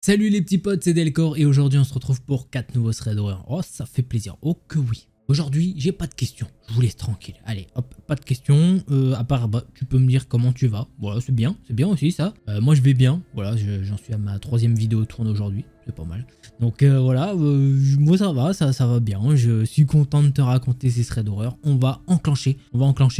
Salut les petits potes, c'est Delcor et aujourd'hui on se retrouve pour 4 nouveaux threads d'horreur. Oh, ça fait plaisir, oh que oui. Aujourd'hui, j'ai pas de questions, je vous laisse tranquille. Allez, hop, pas de questions, à part, tu peux me dire comment tu vas. Voilà, c'est bien aussi ça. Moi je vais bien, voilà, j'en suis à ma 3e vidéo tourne aujourd'hui, c'est pas mal. Donc voilà, moi ça va, ça va bien, je suis content de te raconter ces threads d'horreur. On va enclencher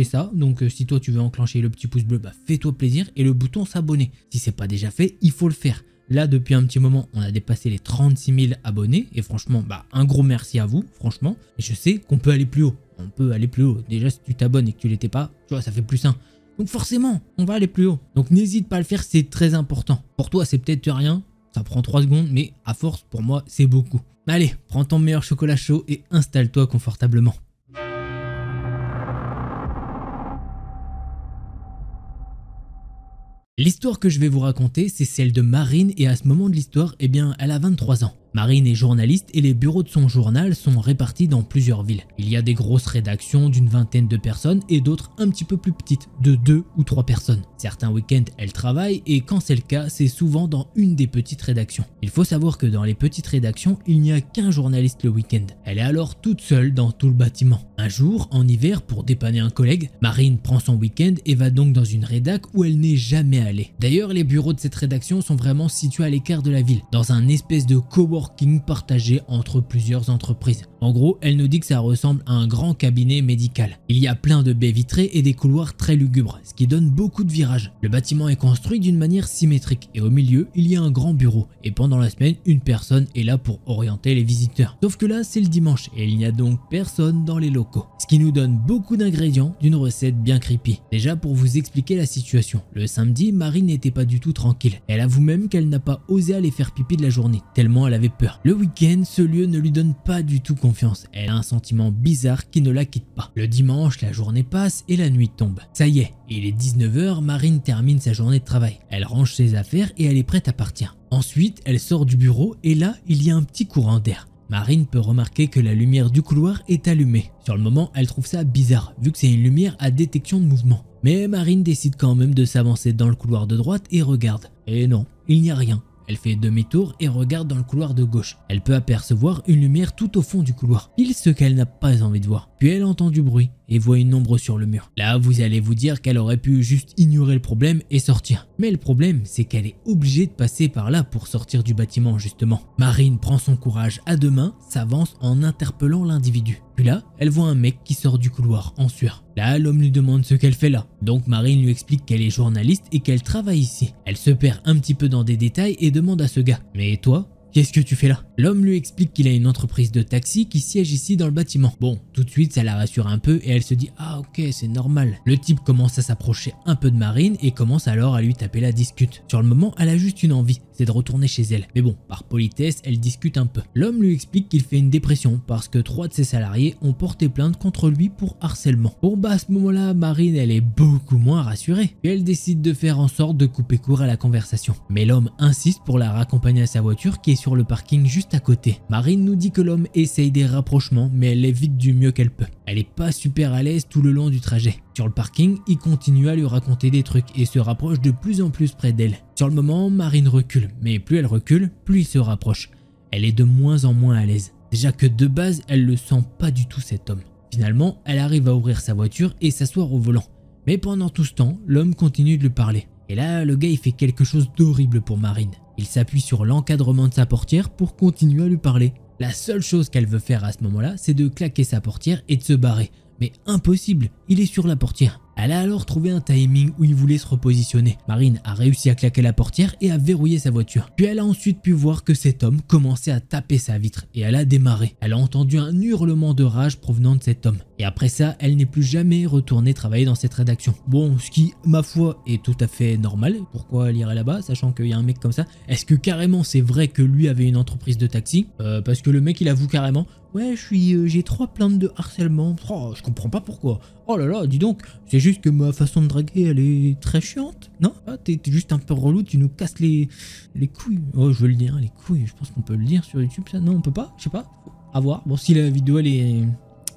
ça. Donc si toi tu veux enclencher le petit pouce bleu, bah fais-toi plaisir et le bouton s'abonner. Si c'est pas déjà fait, il faut le faire. Là, depuis un petit moment, on a dépassé les 36 000 abonnés. Et franchement, un gros merci à vous, franchement. Et je sais qu'on peut aller plus haut. On peut aller plus haut. Déjà, si tu t'abonnes et que tu l'étais pas, tu vois, ça fait plus 1. Donc forcément, on va aller plus haut. Donc n'hésite pas à le faire, c'est très important. Pour toi, c'est peut-être rien. Ça prend 3 secondes, mais à force, pour moi, c'est beaucoup. Allez, prends ton meilleur chocolat chaud et installe-toi confortablement. L'histoire que je vais vous raconter, c'est celle de Marine et à ce moment de l'histoire, eh bien, elle a 23 ans. Marine est journaliste et les bureaux de son journal sont répartis dans plusieurs villes. Il y a des grosses rédactions d'une vingtaine de personnes et d'autres un petit peu plus petites, de 2 ou 3 personnes. Certains week-ends, elle travaille et quand c'est le cas, c'est souvent dans une des petites rédactions. Il faut savoir que dans les petites rédactions, il n'y a qu'un journaliste le week-end. Elle est alors toute seule dans tout le bâtiment. Un jour, en hiver, pour dépanner un collègue, Marine prend son week-end et va donc dans une rédac où elle n'est jamais allée. D'ailleurs, les bureaux de cette rédaction sont vraiment situés à l'écart de la ville, dans un espèce de coworking partagé entre plusieurs entreprises. En gros, elle nous dit que ça ressemble à un grand cabinet médical. Il y a plein de baies vitrées et des couloirs très lugubres, ce qui donne beaucoup de virages. Le bâtiment est construit d'une manière symétrique et au milieu, il y a un grand bureau. Et pendant la semaine, une personne est là pour orienter les visiteurs. Sauf que là, c'est le dimanche et il n'y a donc personne dans les locaux. Ce qui nous donne beaucoup d'ingrédients d'une recette bien creepy. Déjà, pour vous expliquer la situation, le samedi, Marine n'était pas du tout tranquille. Elle avoue même qu'elle n'a pas osé aller faire pipi de la journée, tellement elle avait peur. Le week-end, ce lieu ne lui donne pas du tout confiance. Elle a un sentiment bizarre qui ne la quitte pas. Le dimanche, la journée passe et la nuit tombe. Ça y est, il est 19 h, Marine termine sa journée de travail. Elle range ses affaires et elle est prête à partir. Ensuite, elle sort du bureau et là, il y a un petit courant d'air. Marine peut remarquer que la lumière du couloir est allumée. Sur le moment, elle trouve ça bizarre, vu que c'est une lumière à détection de mouvement. Mais Marine décide quand même de s'avancer dans le couloir de droite et regarde. Et non, il n'y a rien. Elle fait demi-tour et regarde dans le couloir de gauche. Elle peut apercevoir une lumière tout au fond du couloir, pile ce qu'elle n'a pas envie de voir. Puis elle entend du bruit et voit une ombre sur le mur. Là, vous allez vous dire qu'elle aurait pu juste ignorer le problème et sortir. Mais le problème, c'est qu'elle est obligée de passer par là pour sortir du bâtiment justement. Marine prend son courage à deux mains, s'avance en interpellant l'individu. Puis là, elle voit un mec qui sort du couloir en sueur. Là, l'homme lui demande ce qu'elle fait là. Donc Marine lui explique qu'elle est journaliste et qu'elle travaille ici. Elle se perd un petit peu dans des détails et demande à ce gars: mais toi, qu'est-ce que tu fais là? L'homme lui explique qu'il a une entreprise de taxi qui siège ici dans le bâtiment. Bon, tout de suite ça la rassure un peu et elle se dit: ah ok, c'est normal. Le type commence à s'approcher un peu de Marine et commence alors à lui taper la discute. Sur le moment, elle a juste une envie, c'est de retourner chez elle. Mais bon, par politesse, elle discute un peu. L'homme lui explique qu'il fait une dépression parce que 3 de ses salariés ont porté plainte contre lui pour harcèlement. Bon à ce moment-là, Marine elle est beaucoup moins rassurée. Puis elle décide de faire en sorte de couper court à la conversation. Mais l'homme insiste pour la raccompagner à sa voiture qui est sur le parking juste à côté. Marine nous dit que l'homme essaye des rapprochements mais elle l'évite du mieux qu'elle peut. Elle est pas super à l'aise tout le long du trajet. Sur le parking, il continue à lui raconter des trucs et se rapproche de plus en plus près d'elle. Sur le moment, Marine recule, mais plus elle recule, plus il se rapproche. Elle est de moins en moins à l'aise. Déjà que de base, elle le sent pas du tout cet homme. Finalement, elle arrive à ouvrir sa voiture et s'asseoir au volant. Mais pendant tout ce temps, l'homme continue de lui parler. Et là, le gars il fait quelque chose d'horrible pour Marine. Il s'appuie sur l'encadrement de sa portière pour continuer à lui parler. La seule chose qu'elle veut faire à ce moment-là, c'est de claquer sa portière et de se barrer. Mais impossible, il est sur la portière. Elle a alors trouvé un timing où il voulait se repositionner. Marine a réussi à claquer la portière et à verrouiller sa voiture. Puis elle a ensuite pu voir que cet homme commençait à taper sa vitre et elle a démarré. Elle a entendu un hurlement de rage provenant de cet homme. Et après ça, elle n'est plus jamais retournée travailler dans cette rédaction. Bon, ce qui, ma foi, est tout à fait normal. Pourquoi elle irait là-bas, sachant qu'il y a un mec comme ça? Est-ce que carrément c'est vrai que lui avait une entreprise de taxi? Parce que le mec il avoue carrément: ouais, j'ai 3 plaintes de harcèlement. Oh, je comprends pas pourquoi. Oh là là, dis donc, c'est juste que ma façon de draguer, elle est très chiante, non? Ah, t'es juste un peu relou, tu nous casses les couilles. Oh, je veux le dire, les couilles, je pense qu'on peut le dire sur YouTube, ça. Non, on peut pas, je sais pas. À voir. Bon, si la vidéo, elle est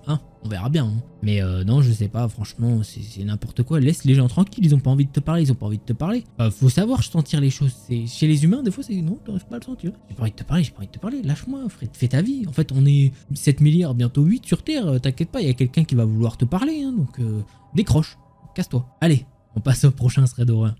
hein, on verra bien. Hein. Mais non, je sais pas, franchement, c'est n'importe quoi. Laisse les gens tranquilles, ils ont pas envie de te parler, ils ont pas envie de te parler. Faut savoir sentir les choses. Chez les humains, des fois, c'est non, t'arrives pas à le sentir. J'ai pas envie de te parler, j'ai pas envie de te parler. Lâche-moi, frère, fais ta vie. En fait, on est 7 milliards, bientôt 8 sur Terre. T'inquiète pas, il y a quelqu'un qui va vouloir te parler. Hein, donc décroche, casse-toi. Allez, on passe au prochain thread d'horreur.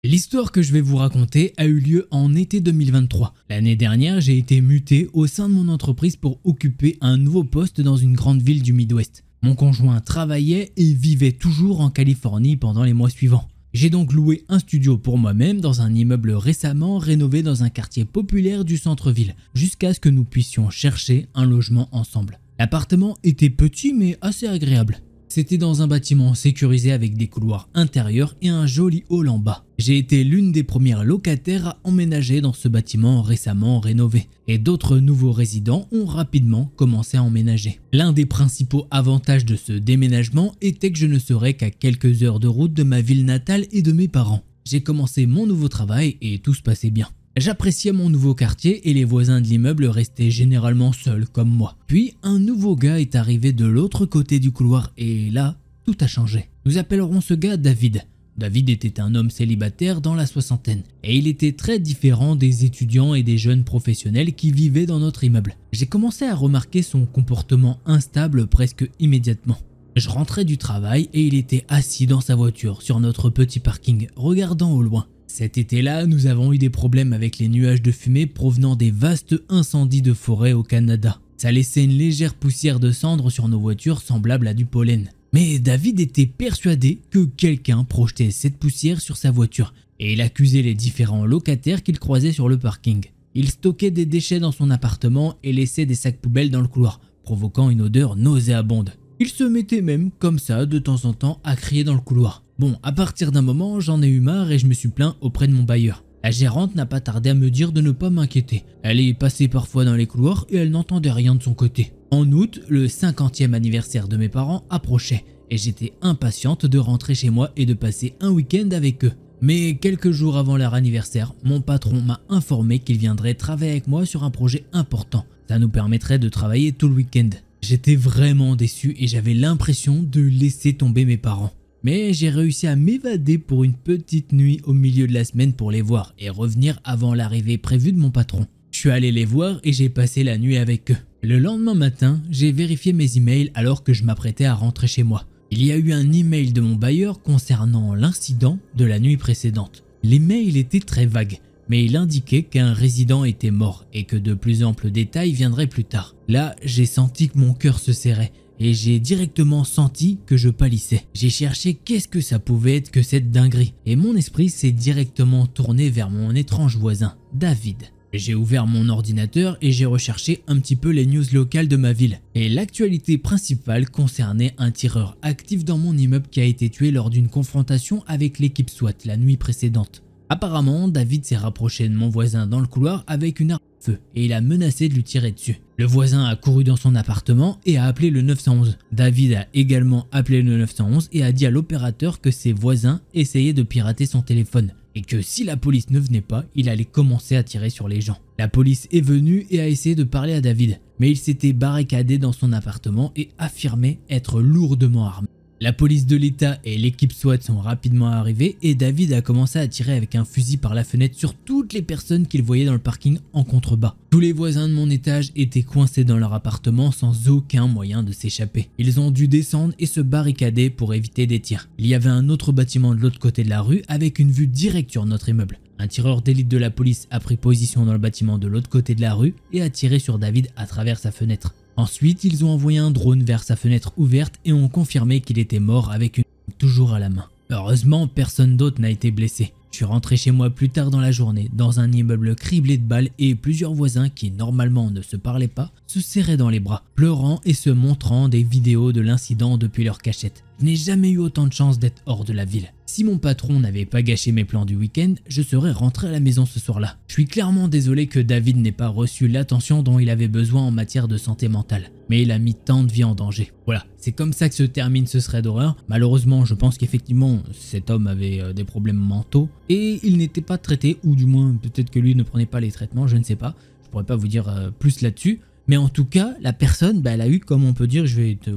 L'histoire que je vais vous raconter a eu lieu en été 2023. L'année dernière, j'ai été muté au sein de mon entreprise pour occuper un nouveau poste dans une grande ville du Midwest. Mon conjoint travaillait et vivait toujours en Californie pendant les mois suivants. J'ai donc loué un studio pour moi-même dans un immeuble récemment rénové dans un quartier populaire du centre-ville, jusqu'à ce que nous puissions chercher un logement ensemble. L'appartement était petit mais assez agréable. C'était dans un bâtiment sécurisé avec des couloirs intérieurs et un joli hall en bas. J'ai été l'une des premières locataires à emménager dans ce bâtiment récemment rénové et d'autres nouveaux résidents ont rapidement commencé à emménager. L'un des principaux avantages de ce déménagement était que je ne serais qu'à quelques heures de route de ma ville natale et de mes parents. J'ai commencé mon nouveau travail et tout se passait bien. J'appréciais mon nouveau quartier et les voisins de l'immeuble restaient généralement seuls comme moi. Puis un nouveau gars est arrivé de l'autre côté du couloir et là, tout a changé. Nous appellerons ce gars David. David était un homme célibataire dans la soixantaine et il était très différent des étudiants et des jeunes professionnels qui vivaient dans notre immeuble. J'ai commencé à remarquer son comportement instable presque immédiatement. Je rentrais du travail et il était assis dans sa voiture sur notre petit parking, regardant au loin. Cet été-là, nous avons eu des problèmes avec les nuages de fumée provenant des vastes incendies de forêt au Canada. Ça laissait une légère poussière de cendres sur nos voitures semblable à du pollen. Mais David était persuadé que quelqu'un projetait cette poussière sur sa voiture et il accusait les différents locataires qu'il croisait sur le parking. Il stockait des déchets dans son appartement et laissait des sacs poubelles dans le couloir, provoquant une odeur nauséabonde. Il se mettait même, comme ça, de temps en temps, à crier dans le couloir. Bon, à partir d'un moment, j'en ai eu marre et je me suis plaint auprès de mon bailleur. La gérante n'a pas tardé à me dire de ne pas m'inquiéter. Elle est passée parfois dans les couloirs et elle n'entendait rien de son côté. En août, le 50e anniversaire de mes parents approchait et j'étais impatiente de rentrer chez moi et de passer un week-end avec eux. Mais quelques jours avant leur anniversaire, mon patron m'a informé qu'il viendrait travailler avec moi sur un projet important. Ça nous permettrait de travailler tout le week-end. J'étais vraiment déçu et j'avais l'impression de laisser tomber mes parents. Mais j'ai réussi à m'évader pour une petite nuit au milieu de la semaine pour les voir et revenir avant l'arrivée prévue de mon patron. Je suis allé les voir et j'ai passé la nuit avec eux. Le lendemain matin, j'ai vérifié mes emails alors que je m'apprêtais à rentrer chez moi. Il y a eu un email de mon bailleur concernant l'incident de la nuit précédente. L'email était très vague, mais il indiquait qu'un résident était mort et que de plus amples détails viendraient plus tard. Là, j'ai senti que mon cœur se serrait. Et j'ai directement senti que je pâlissais. J'ai cherché qu'est-ce que ça pouvait être que cette dinguerie. Et mon esprit s'est directement tourné vers mon étrange voisin, David. J'ai ouvert mon ordinateur et j'ai recherché un petit peu les news locales de ma ville. Et l'actualité principale concernait un tireur actif dans mon immeuble qui a été tué lors d'une confrontation avec l'équipe SWAT la nuit précédente. Apparemment, David s'est rapproché de mon voisin dans le couloir avec une arme à feu et il a menacé de lui tirer dessus. Le voisin a couru dans son appartement et a appelé le 911. David a également appelé le 911 et a dit à l'opérateur que ses voisins essayaient de pirater son téléphone et que si la police ne venait pas, il allait commencer à tirer sur les gens. La police est venue et a essayé de parler à David, mais il s'était barricadé dans son appartement et affirmait être lourdement armé. La police de l'État et l'équipe SWAT sont rapidement arrivés et David a commencé à tirer avec un fusil par la fenêtre sur toutes les personnes qu'il voyait dans le parking en contrebas. Tous les voisins de mon étage étaient coincés dans leur appartement sans aucun moyen de s'échapper. Ils ont dû descendre et se barricader pour éviter des tirs. Il y avait un autre bâtiment de l'autre côté de la rue avec une vue directe sur notre immeuble. Un tireur d'élite de la police a pris position dans le bâtiment de l'autre côté de la rue et a tiré sur David à travers sa fenêtre. Ensuite, ils ont envoyé un drone vers sa fenêtre ouverte et ont confirmé qu'il était mort avec une arme toujours à la main. Heureusement, personne d'autre n'a été blessé. Je suis rentré chez moi plus tard dans la journée, dans un immeuble criblé de balles et plusieurs voisins qui normalement ne se parlaient pas, se serraient dans les bras, pleurant et se montrant des vidéos de l'incident depuis leur cachette. Je Je n'ai jamais eu autant de chance d'être hors de la ville. Si mon patron n'avait pas gâché mes plans du week-end, je serais rentré à la maison ce soir-là. Je suis clairement désolé que David n'ait pas reçu l'attention dont il avait besoin en matière de santé mentale. Mais il a mis tant de vies en danger. Voilà, c'est comme ça que se termine ce thread d'horreur. Malheureusement, je pense qu'effectivement, cet homme avait des problèmes mentaux et il n'était pas traité, ou du moins peut-être que lui ne prenait pas les traitements, je ne sais pas. Je pourrais pas vous dire plus là-dessus. Mais en tout cas, la personne, elle a eu, comme on peut dire,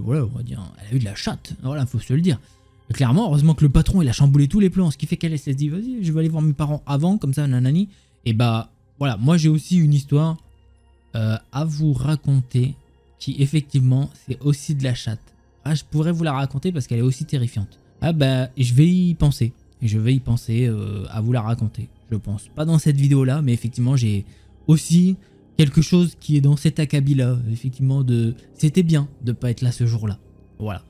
voilà, on va dire, elle a eu de la chatte. Voilà, faut se le dire. Et clairement, heureusement que le patron, il a chamboulé tous les plans, ce qui fait qu'elle s'est dit, vas-y, je vais aller voir mes parents avant, comme ça, nanani. Et voilà, moi j'ai aussi une histoire à vous raconter, qui effectivement, c'est aussi de la chatte. Ah, je pourrais vous la raconter parce qu'elle est aussi terrifiante. Ah je vais y penser. Je vais y penser à vous la raconter, je pense. Pas dans cette vidéo-là, mais effectivement, j'ai aussi quelque chose qui est dans cet acabit-là, effectivement, c'était bien de pas être là ce jour-là. Voilà.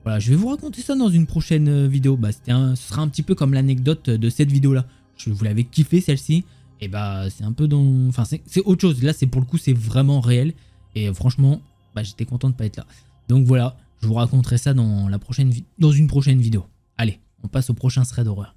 Voilà, je vais vous raconter ça dans une prochaine vidéo. Ce sera un petit peu comme l'anecdote de cette vidéo-là. Vous l'avez kiffé celle-ci. Et c'est un peu dans... Enfin, c'est autre chose. Là, pour le coup, c'est vraiment réel. Et franchement, j'étais content de pas être là. Donc voilà, je vous raconterai ça dans une prochaine vidéo. Allez, on passe au prochain thread d'horreur.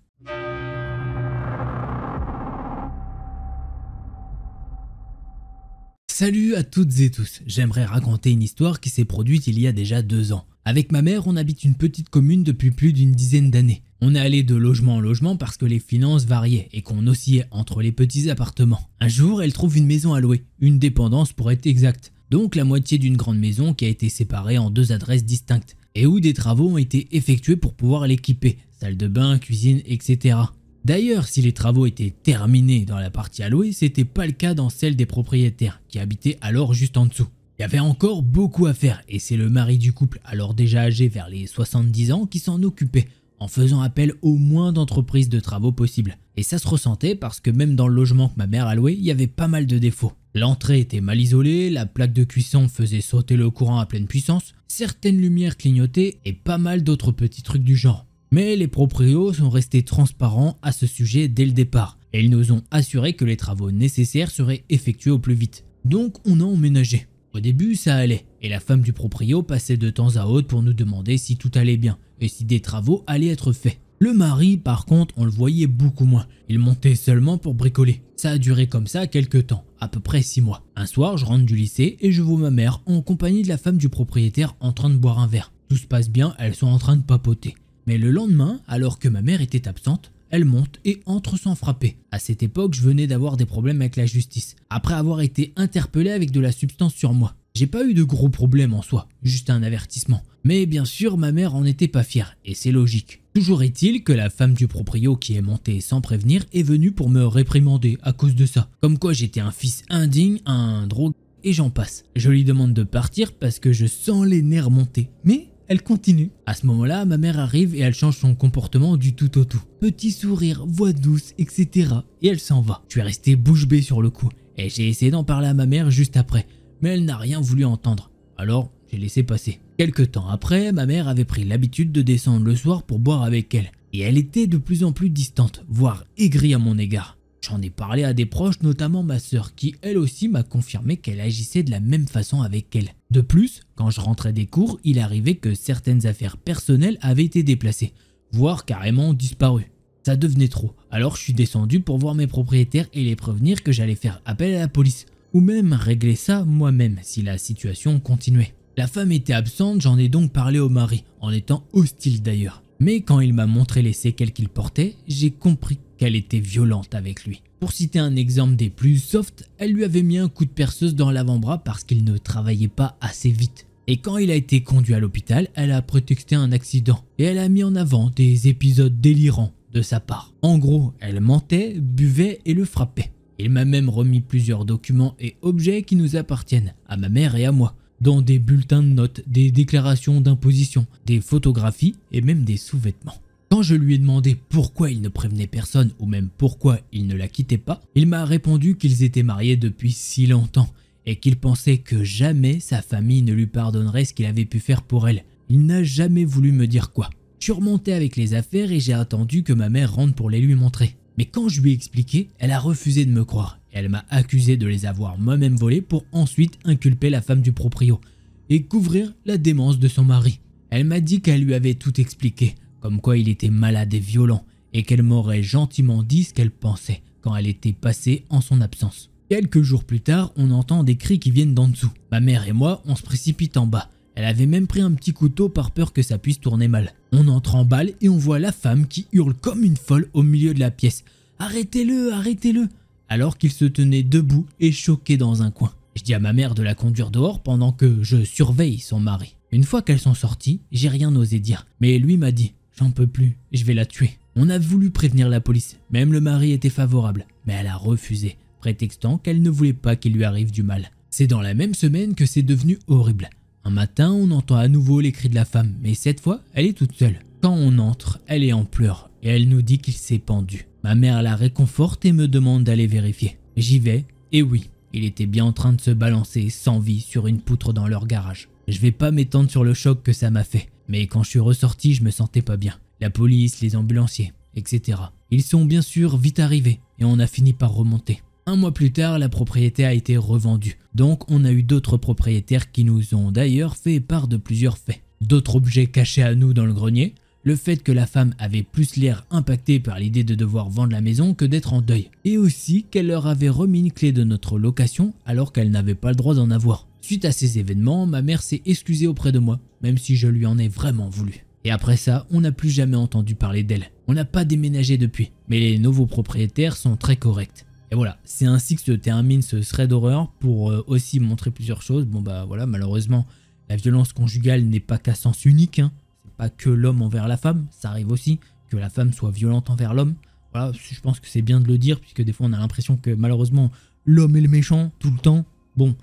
Salut à toutes et tous, j'aimerais raconter une histoire qui s'est produite il y a déjà 2 ans. Avec ma mère, on habite une petite commune depuis plus d'une dizaine d'années. On est allé de logement en logement parce que les finances variaient et qu'on oscillait entre les petits appartements. Un jour, elle trouve une maison à louer, une dépendance pour être exact. Donc la moitié d'une grande maison qui a été séparée en 2 adresses distinctes et où des travaux ont été effectués pour pouvoir l'équiper, salle de bain, cuisine, etc. D'ailleurs, si les travaux étaient terminés dans la partie à louer, c'était pas le cas dans celle des propriétaires, qui habitaient alors juste en dessous. Il y avait encore beaucoup à faire et c'est le mari du couple, alors déjà âgé vers les 70 ans, qui s'en occupait, en faisant appel au moins d'entreprises de travaux possibles. Et ça se ressentait parce que même dans le logement que ma mère a loué, il y avait pas mal de défauts. L'entrée était mal isolée, la plaque de cuisson faisait sauter le courant à pleine puissance, certaines lumières clignotaient et pas mal d'autres petits trucs du genre. Mais les proprios sont restés transparents à ce sujet dès le départ et ils nous ont assuré que les travaux nécessaires seraient effectués au plus vite. Donc on a emménagé. Au début ça allait et la femme du proprio passait de temps à autre pour nous demander si tout allait bien et si des travaux allaient être faits. Le mari par contre on le voyait beaucoup moins, il montait seulement pour bricoler. Ça a duré comme ça quelques temps, à peu près 6 mois. Un soir je rentre du lycée et je vois ma mère en compagnie de la femme du propriétaire en train de boire un verre. Tout se passe bien, elles sont en train de papoter. Mais le lendemain, alors que ma mère était absente, elle monte et entre sans frapper. À cette époque, je venais d'avoir des problèmes avec la justice, après avoir été interpellé avec de la substance sur moi. J'ai pas eu de gros problèmes en soi, juste un avertissement. Mais bien sûr, ma mère en était pas fière, et c'est logique. Toujours est-il que la femme du proprio qui est montée sans prévenir est venue pour me réprimander à cause de ça. Comme quoi j'étais un fils indigne, un drogue, et j'en passe. Je lui demande de partir parce que je sens les nerfs monter. Mais elle continue. À ce moment-là, ma mère arrive et elle change son comportement du tout au tout. Petit sourire, voix douce, etc. Et elle s'en va. Je suis resté bouche bée sur le coup. Et j'ai essayé d'en parler à ma mère juste après. Mais elle n'a rien voulu entendre. Alors, j'ai laissé passer. Quelque temps après, ma mère avait pris l'habitude de descendre le soir pour boire avec elle. Et elle était de plus en plus distante, voire aigrie à mon égard. J'en ai parlé à des proches, notamment ma sœur, qui elle aussi m'a confirmé qu'elle agissait de la même façon avec elle. De plus, quand je rentrais des cours, il arrivait que certaines affaires personnelles avaient été déplacées, voire carrément disparues. Ça devenait trop, alors je suis descendu pour voir mes propriétaires et les prévenir que j'allais faire appel à la police, ou même régler ça moi-même si la situation continuait. La femme était absente, j'en ai donc parlé au mari, en étant hostile d'ailleurs. Mais quand il m'a montré les séquelles qu'il portait, j'ai compris qu'elle était violente avec lui. Pour citer un exemple des plus soft, elle lui avait mis un coup de perceuse dans l'avant-bras parce qu'il ne travaillait pas assez vite. Et quand il a été conduit à l'hôpital, elle a prétexté un accident et elle a mis en avant des épisodes délirants de sa part. En gros, elle mentait, buvait et le frappait. Il m'a même remis plusieurs documents et objets qui nous appartiennent, à ma mère et à moi, dans des bulletins de notes, des déclarations d'imposition, des photographies et même des sous-vêtements. Quand je lui ai demandé pourquoi il ne prévenait personne ou même pourquoi il ne la quittait pas, il m'a répondu qu'ils étaient mariés depuis si longtemps et qu'il pensait que jamais sa famille ne lui pardonnerait ce qu'il avait pu faire pour elle. Il n'a jamais voulu me dire quoi. Je suis remonté avec les affaires et j'ai attendu que ma mère rentre pour les lui montrer. Mais quand je lui ai expliqué, elle a refusé de me croire. Elle m'a accusé de les avoir moi-même volés pour ensuite inculper la femme du proprio et couvrir la démence de son mari. Elle m'a dit qu'elle lui avait tout expliqué, comme quoi il était malade et violent, et qu'elle m'aurait gentiment dit ce qu'elle pensait quand elle était passée en son absence. Quelques jours plus tard, on entend des cris qui viennent d'en dessous. Ma mère et moi, on se précipite en bas. Elle avait même pris un petit couteau par peur que ça puisse tourner mal. On entre en balle et on voit la femme qui hurle comme une folle au milieu de la pièce. « Arrêtez-le, arrêtez-le !» alors qu'il se tenait debout et choqué dans un coin. Je dis à ma mère de la conduire dehors pendant que je surveille son mari. Une fois qu'elles sont sorties, j'ai rien osé dire. Mais lui m'a dit « J'en peux plus, je vais la tuer ». On a voulu prévenir la police, même le mari était favorable, mais elle a refusé, prétextant qu'elle ne voulait pas qu'il lui arrive du mal. C'est dans la même semaine que c'est devenu horrible. Un matin, on entend à nouveau les cris de la femme, mais cette fois, elle est toute seule. Quand on entre, elle est en pleurs et elle nous dit qu'il s'est pendu. Ma mère la réconforte et me demande d'aller vérifier. J'y vais, et oui, il était bien en train de se balancer sans vie sur une poutre dans leur garage. Je vais pas m'étendre sur le choc que ça m'a fait, mais quand je suis ressorti, je me sentais pas bien. La police, les ambulanciers, etc. Ils sont bien sûr vite arrivés et on a fini par remonter. Un mois plus tard, la propriété a été revendue, donc on a eu d'autres propriétaires qui nous ont d'ailleurs fait part de plusieurs faits. D'autres objets cachés à nous dans le grenier, le fait que la femme avait plus l'air impactée par l'idée de devoir vendre la maison que d'être en deuil, et aussi qu'elle leur avait remis une clé de notre location alors qu'elle n'avait pas le droit d'en avoir. Suite à ces événements, ma mère s'est excusée auprès de moi, même si je lui en ai vraiment voulu. Et après ça, on n'a plus jamais entendu parler d'elle. On n'a pas déménagé depuis, mais les nouveaux propriétaires sont très corrects. Et voilà, c'est ainsi que se termine ce thread d'horreur pour aussi montrer plusieurs choses. Bon bah voilà, malheureusement, la violence conjugale n'est pas qu'à sens unique, hein. C'est pas que l'homme envers la femme, ça arrive aussi que la femme soit violente envers l'homme. Voilà, je pense que c'est bien de le dire, puisque des fois on a l'impression que malheureusement, l'homme est le méchant tout le temps. Bon,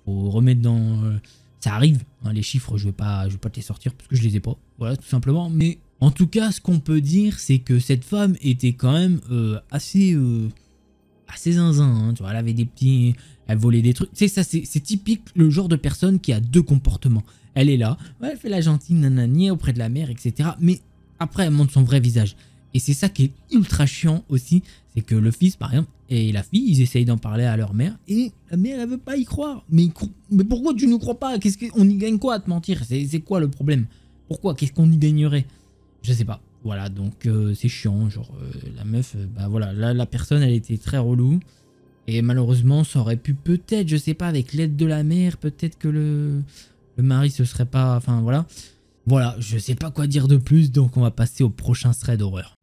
faut remettre dans... ça arrive, hein, les chiffres, je vais pas te les sortir parce que je les ai pas. Voilà, tout simplement. Mais en tout cas, ce qu'on peut dire, c'est que cette femme était quand même assez zinzin, hein, tu vois, elle avait des petits... Elle volait des trucs. Tu sais, ça, c'est typique le genre de personne qui a deux comportements. Elle est là, ouais, elle fait la gentille nanani auprès de la mère, etc. Mais après, elle montre son vrai visage. Et c'est ça qui est ultra chiant aussi, c'est que le fils, par exemple, et la fille, ils essayent d'en parler à leur mère, et la mère, elle veut pas y croire. Mais pourquoi tu ne crois pas? On y gagne quoi à te mentir? C'est quoi le problème? Pourquoi? Qu'est-ce qu'on y gagnerait? Je sais pas. Voilà, donc c'est chiant, genre la meuf, bah voilà, là la personne elle était très relou et malheureusement ça aurait pu peut-être, je sais pas, avec l'aide de la mère, peut-être que le mari se serait pas, enfin voilà. Voilà, je sais pas quoi dire de plus, donc on va passer au prochain thread d'horreur.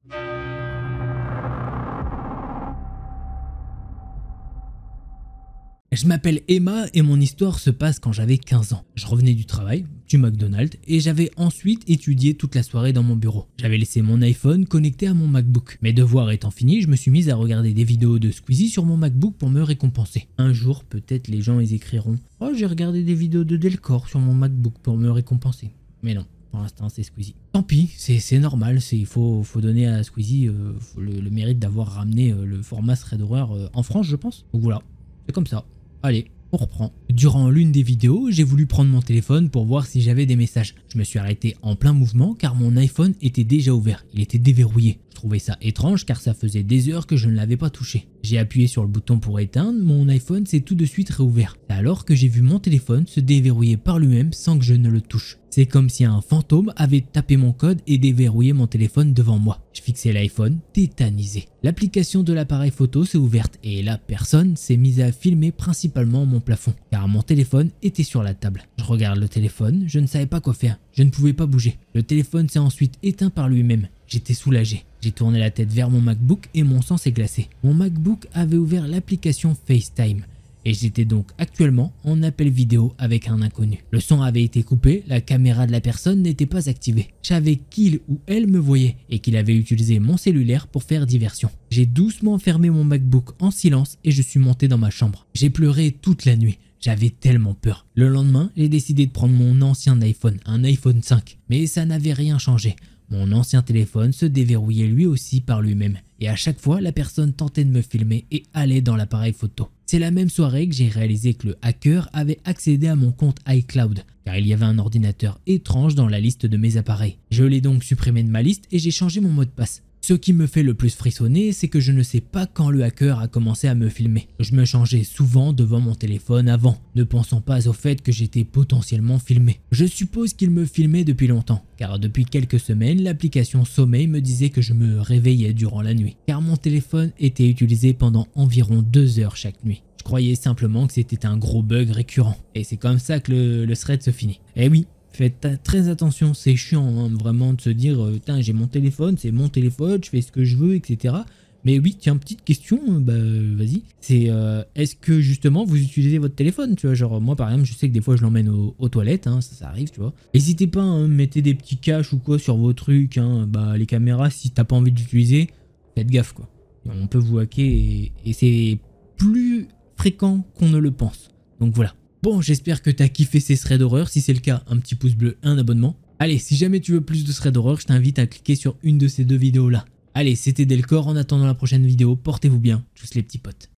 Je m'appelle Emma et mon histoire se passe quand j'avais 15 ans. Je revenais du travail, du McDonald's, et j'avais ensuite étudié toute la soirée dans mon bureau. J'avais laissé mon iPhone connecté à mon MacBook. Mes devoirs étant finis, je me suis mise à regarder des vidéos de Squeezie sur mon MacBook pour me récompenser. Un jour, peut-être les gens ils écriront « Oh, j'ai regardé des vidéos de Delcor sur mon MacBook pour me récompenser. » Mais non. Pour l'instant, c'est Squeezie. Tant pis, c'est normal, il faut donner à Squeezie le mérite d'avoir ramené le format thread d'horreur en France, je pense. Donc voilà, c'est comme ça. Allez, on reprend. Durant l'une des vidéos, j'ai voulu prendre mon téléphone pour voir si j'avais des messages. Je me suis arrêté en plein mouvement car mon iPhone était déjà ouvert, il était déverrouillé. Je trouvais ça étrange car ça faisait des heures que je ne l'avais pas touché. J'ai appuyé sur le bouton pour éteindre, mon iPhone s'est tout de suite réouvert. C'est alors que j'ai vu mon téléphone se déverrouiller par lui-même sans que je ne le touche. C'est comme si un fantôme avait tapé mon code et déverrouillé mon téléphone devant moi. Je fixais l'iPhone, tétanisé. L'application de l'appareil photo s'est ouverte et la personne s'est mise à filmer principalement mon plafond, car mon téléphone était sur la table. Je regarde le téléphone, je ne savais pas quoi faire, je ne pouvais pas bouger. Le téléphone s'est ensuite éteint par lui-même. J'étais soulagé. J'ai tourné la tête vers mon MacBook et mon sang s'est glacé. Mon MacBook avait ouvert l'application FaceTime. Et j'étais donc actuellement en appel vidéo avec un inconnu. Le son avait été coupé, la caméra de la personne n'était pas activée. Je savais qu'il ou elle me voyait et qu'il avait utilisé mon cellulaire pour faire diversion. J'ai doucement fermé mon MacBook en silence et je suis monté dans ma chambre. J'ai pleuré toute la nuit. J'avais tellement peur. Le lendemain, j'ai décidé de prendre mon ancien iPhone, un iPhone 5. Mais ça n'avait rien changé. Mon ancien téléphone se déverrouillait lui aussi par lui-même. Et à chaque fois, la personne tentait de me filmer et allait dans l'appareil photo. C'est la même soirée que j'ai réalisé que le hacker avait accédé à mon compte iCloud, car il y avait un ordinateur étrange dans la liste de mes appareils. Je l'ai donc supprimé de ma liste et j'ai changé mon mot de passe. Ce qui me fait le plus frissonner, c'est que je ne sais pas quand le hacker a commencé à me filmer. Je me changeais souvent devant mon téléphone avant, ne pensant pas au fait que j'étais potentiellement filmé. Je suppose qu'il me filmait depuis longtemps, car depuis quelques semaines, l'application Sommeil me disait que je me réveillais durant la nuit, car mon téléphone était utilisé pendant environ 2 heures chaque nuit. Je croyais simplement que c'était un gros bug récurrent, et c'est comme ça que le thread se finit. Eh oui, faites très attention, c'est chiant hein, vraiment de se dire j'ai mon téléphone, c'est mon téléphone, je fais ce que je veux, etc. Mais oui, tiens, petite question, vas-y. C'est est-ce que justement vous utilisez votre téléphone, tu vois, genre moi par exemple, je sais que des fois je l'emmène aux toilettes, hein, ça arrive, tu vois. N'hésitez pas, hein, mettez des petits caches ou quoi sur vos trucs, hein, les caméras, si t'as pas envie d'utiliser, faites gaffe quoi. On peut vous hacker et c'est plus fréquent qu'on ne le pense. Donc voilà. Bon, j'espère que t'as kiffé ces threads d'horreur. Si c'est le cas, un petit pouce bleu, un abonnement. Allez, si jamais tu veux plus de threads d'horreur, je t'invite à cliquer sur une de ces 2 vidéos là. Allez, c'était Delcor. En attendant la prochaine vidéo, portez-vous bien. Tchuss les petits potes.